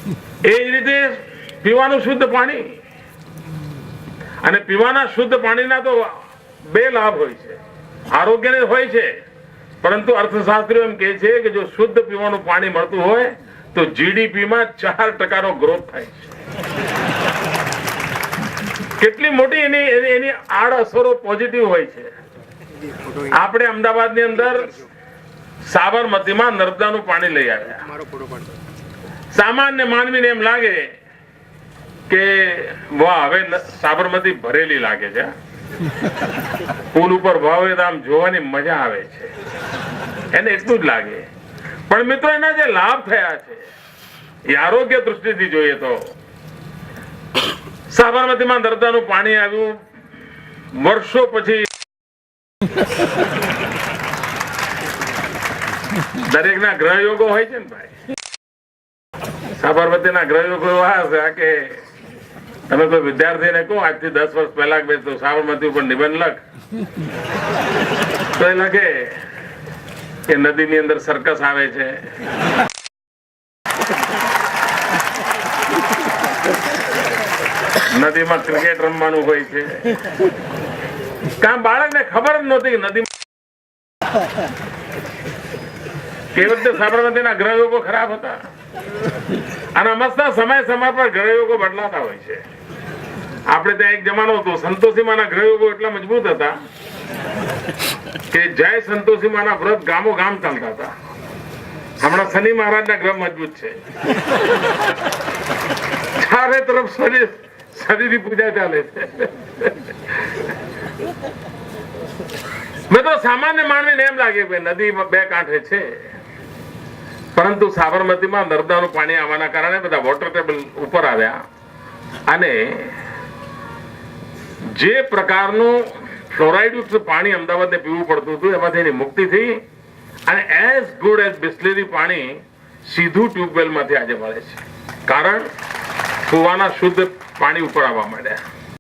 એ જ રીતે પીવાનું શુદ્ધ પાણી, અને પીવાના શુદ્ધ પાણીના તો બે લાભ હોય છે, આરોગ્યને હોય છે, પરંતુ અર્થશાસ્ત્રીઓ એમ કહે છે કે જો શુદ્ધ પીવાનું પાણી મળતું હોય તો જીડીપી માં 4% ગ્રોથ થાય છે. કેટલી મોટી એની આડઅસરો પોઝિટિવ હોય છે. આપણે અમદાવાદની અંદર સાબરમતીમાં નર્મદાનું પાણી લઈ આવ્યા. સામાન્ય માનવીને એમ લાગે કે વાહ, હવે સાબરમતી ભરેલી લાગે છે, પુલ ઉપર ભાવે તો આમ જોવાની મજા આવે છે, એને એટલું જ લાગે. પણ મિત્રો, એના જે લાભ થયા છે એ આરોગ્ય દૃષ્ટિથી જોઈએ તો સાબરમતીમાં નર્મદાનું પાણી આવ્યું વર્ષો પછી. દરેકના ગ્રહયોગો હોય છે ને ભાઈ. સાબરમતીના ગ્રહયોગો એવા છે કે તમે કોઈ વિદ્યાર્થીને કહો આજથી 10 વર્ષ પહેલા કે તો સાબરમતી ઉપર નિબંધ લખ, તો એ લખે કે નદીની અંદર સર્કસ આવે છે, નદીમાં ક્રિકેટ રમવાનું હોય છે. કામ બાળકને ખબર જ નહોતી કે નદીમાં કે વખતે સાબરમતીના ગ્રહયોગો ખરાબ હતા. અને અમસ્તા સમય પર ગ્રહયોગો બદલાતા હોય છે. આપણે ત્યાં એક જમાનો હતો, સંતોષીમાના ગ્રહયોગો એટલા મજબૂત હતા કે જય સંતોષીમાના વ્રત ગામો ગામ ચાલતા હતા. હમણાં શનિ મહારાજના ગ્રહ મજબૂત છે, ચારે તરફ શનિની પૂજા ચાલે છે. મિત્રો, સામાન્ય માનવીને એમ લાગે કે નદી બે કાંઠે છે, પરંતુ સાબરમતીમાં નર્મદાનું પાણી આવવાના કારણે બધા વોટર ટેબલ ઉપર આવ્યા, અને જે પ્રકારનું ફ્લોરાઇડ પાણી અમદાવાદને પીવું પડતું હતું એમાંથી એની મુક્તિ થઈ, અને એઝ ગુડ એઝ બિસ્લેરી પાણી સીધું ટ્યુબવેલ માંથી આજે મળે છે. કારણ કુવાના શુદ્ધ પાણી ઉપર આવવા માંડ્યા.